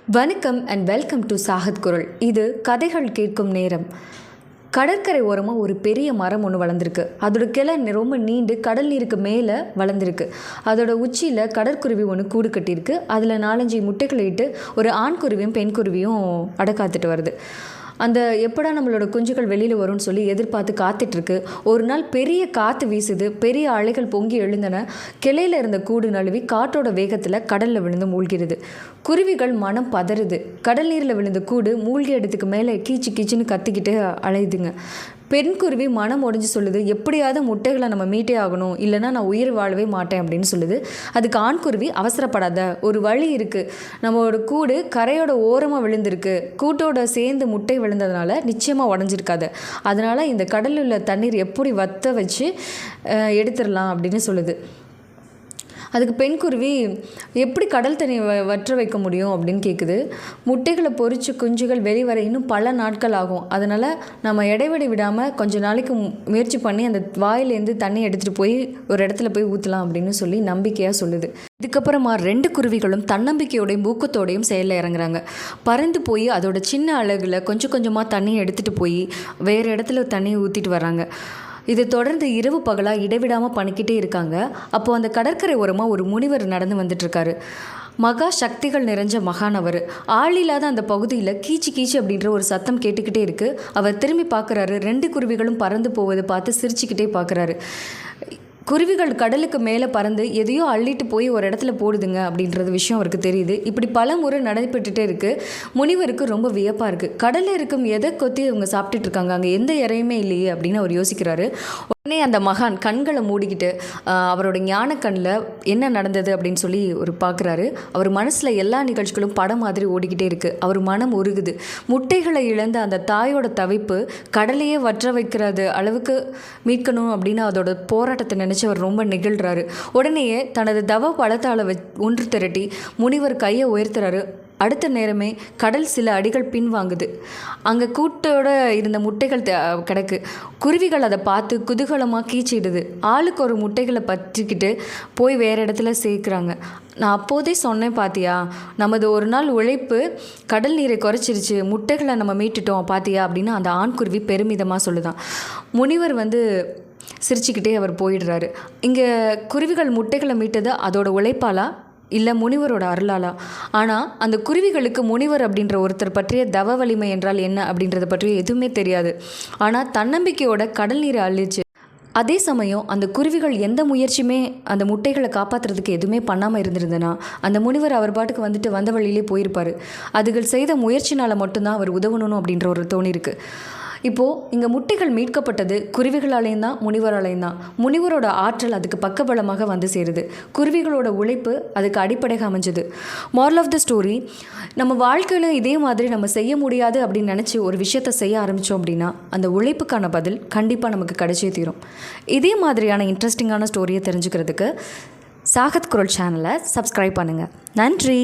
வணக்கம் and welcome to Sakat குரல். இது கதைகள் கேட்கும் நேரம். கடற்கரை ஓரமாக ஒரு பெரிய மரம் ஒன்று வளர்ந்துருக்கு. அதோட கிளை ரொம்ப நீண்டு கடல் நீருக்கு மேலே வளர்ந்துருக்கு. அதோட உச்சியில் கடற்குருவி ஒன்று கூடு கட்டியிருக்கு. அதில் 4-5 முட்டைகளை இட்டு ஒரு ஆண் குருவியும் பெண் குருவியும் அடக்காத்துட்டு வருது. அந்த எப்படா நம்மளோட குஞ்சுகள் வெளியில் வரும்னு சொல்லி எதிர்பார்த்து காத்துட்ருக்கு. ஒரு நாள் பெரிய காற்று வீசுது. பெரிய அலைகள் பொங்கி எழுந்தன. கிளையில் இருந்த கூடு நழுவி காற்றோட வேகத்தில் கடலில் விழுந்து மூழ்கிறது. குருவிகள் மனம் பதறுது. கடல் நீரில் விழுந்த கூடு மூழ்கி இடத்துக்கு மேலே கீச்சு கீச்சுன்னு கத்திக்கிட்டு அலையுதுங்க. பெண் குருவி மனம் உடைஞ்சு சொல்லுது, எப்படியாவது முட்டைகளை நம்ம மீட்டே ஆகணும், இல்லைனா நான் உயிர் வாழவே மாட்டேன் அப்படின்னு சொல்லுது. அதுக்கு ஆண் குருவி, அவசரப்படாத, ஒரு வழி இருக்குது. நம்மளோட கூடு கரையோட ஓரமாக விழுந்திருக்கு. கூட்டோட சேர்ந்து முட்டை விழுந்ததுனால நிச்சயமாக உடஞ்சிருக்காது. அதனால் இந்த கடலில் உள்ள தண்ணீர் எப்படி வற்ற வச்சு எடுத்துடலாம் அப்படின்னு சொல்லுது. அதுக்கு பெண் குருவி, எப்படி கடல் தண்ணி வற்ற வைக்க முடியும் அப்படின்னு கேட்குது. முட்டைகளை பொறிச்சு குஞ்சுகள் வெளிவர இன்னும் பல நாட்கள் ஆகும். அதனால் நம்ம இடைவெளி விடாமல் கொஞ்சம் நாளைக்கு முயற்சி பண்ணி அந்த வாயிலேருந்து தண்ணி எடுத்துகிட்டு போய் ஒரு இடத்துல போய் ஊற்றலாம் அப்படின்னு சொல்லி நம்பிக்கையாக சொல்லுது. இதுக்கப்புறமா 2 குருவிகளும் தன்னம்பிக்கையோடையும் ஊக்கத்தோடையும் செயலில் இறங்குறாங்க. பறந்து போய் அதோட சின்ன அலகில் கொஞ்சம் கொஞ்சமாக தண்ணியை எடுத்துகிட்டு போய் வேறு இடத்துல தண்ணியை ஊற்றிட்டு வராங்க. இது தொடர்ந்து இரவு பகலாக இடைவிடாமல் பண்ணிக்கிட்டே இருக்காங்க. அப்போது அந்த கடற்கரை ஓரமாக ஒரு முனிவர் நடந்து வந்துட்டுருக்காரு. மகா சக்திகள் நிறைஞ்ச மகான் அவர். ஆள் இல்லாத அந்த பகுதியில் கீச்சு கீச்சு அப்படின்ற ஒரு சத்தம் கேட்டுக்கிட்டே இருக்குது. அவர் திரும்பி பார்க்குறாரு. 2 குருவிகளும் பறந்து போவதை பார்த்து சிரிச்சுக்கிட்டே பார்க்குறாரு. குருவிகள் கடலுக்கு மேலே பறந்து எதையோ அள்ளிட்டு போய் ஒரு இடத்துல போடுதுங்க அப்படின்றது விஷயம் அவருக்கு தெரியுது. இப்படி பல முறை நடைபெற்றுட்டே இருக்குது. முனிவருக்கு ரொம்ப வியப்பாக இருக்குது. கடலில் இருக்கும் எதை கொத்தி அவங்க சாப்பிட்டுட்டு இருக்காங்க, அங்கே எந்த இறையுமே இல்லையே அப்படின்னு அவர் யோசிக்கிறாரு. உடனே அந்த மகான் கண்களை மூடிக்கிட்டு அவரோட ஞான கண்ணில் என்ன நடந்தது அப்படின்னு சொல்லி ஒரு பார்க்குறாரு. அவர் மனசில் எல்லா நிகழ்ச்சிகளும் படம் மாதிரி ஓடிக்கிட்டே இருக்குது. அவர் மனம் உருகுது. முட்டைகளை இழந்த அந்த தாயோட தவிப்பு கடலையே வற்ற வைக்கிறது அளவுக்கு மீட்கணும் அப்படின்னு அதோட போராட்டத்தை நினச்சி அவர் ரொம்ப நெகிழ்றாரு. உடனேயே தனது தவ பலத்தால் ஒன்று திரட்டி முனிவர் கையை உயர்த்துறாரு. அடுத்த நேரமே கடல் சில அடிகள் பின்வாங்குது. அங்கே கூட்டோட இருந்த முட்டைகள் கிடக்கு. குருவிகள் அதை பார்த்து குதூகலமாக கீச்சிடுது. ஆளுக்கு ஒரு முட்டைகளை பற்றிக்கிட்டு போய் வேறு இடத்துல சேர்க்குறாங்க. நான் அப்போதே சொன்னேன் பாத்தியா, நமது ஒரு நாள் உழைப்பு கடல் நீரை குறைச்சிருச்சு, முட்டைகளை நம்ம மீட்டுட்டோம் பாத்தியா அப்படின்னு அந்த ஆண் குருவி பெருமிதமாக சொல்லுதான். முனிவர் சிரிச்சுக்கிட்டே அவர் போயிடுறாரு. இங்கே குருவிகள் முட்டைகளை மீட்டது அதோட உழைப்பாலா இல்லை முனிவரோட அருளாலா? ஆனால் அந்த குருவிகளுக்கு முனிவர் அப்படின்ற ஒருத்தர் பற்றிய தவ வலிமை என்றால் என்ன அப்படின்றத பற்றி எதுவுமே தெரியாது. ஆனால் தன்னம்பிக்கையோட கடல் நீரை அள்ளிச்சு. அதே சமயம் அந்த குருவிகள் எந்த முயற்சியுமே அந்த முட்டைகளை காப்பாற்றுறதுக்கு எதுவுமே பண்ணாமல் இருந்திருந்தனா அந்த முனிவர் அவர் பாட்டுக்கு வந்த வழியிலே போயிருப்பார். அதுகள் செய்த முயற்சினால் மட்டும்தான் அவர் உதவணும் அப்படின்ற ஒரு தோணிருக்கு. இப்போது இங்கே முட்டைகள் மீட்கப்பட்டது குருவிகளாலேயும் தான், முனிவராலேயும் தான். முனிவரோட ஆற்றல் அதுக்கு பக்கபலமாக வந்து சேருது. குருவிகளோட உழைப்பு அதுக்கு அடிப்படையாக அமைஞ்சது. மாரல் ஆஃப் த ஸ்டோரி, நம்ம வாழ்க்கையில் இதே மாதிரி நம்ம செய்ய முடியாது அப்படின்னு நினச்சி ஒரு விஷயத்தை செய்ய ஆரம்பித்தோம் அப்படின்னா அந்த உழைப்புக்கான பதில் கண்டிப்பாக நமக்கு கிடைச்சே தீரும். இதே மாதிரியான இன்ட்ரெஸ்டிங்கான ஸ்டோரியை தெரிஞ்சுக்கிறதுக்கு சாகத் குரல் சேனலை சப்ஸ்கிரைப் பண்ணுங்கள். நன்றி.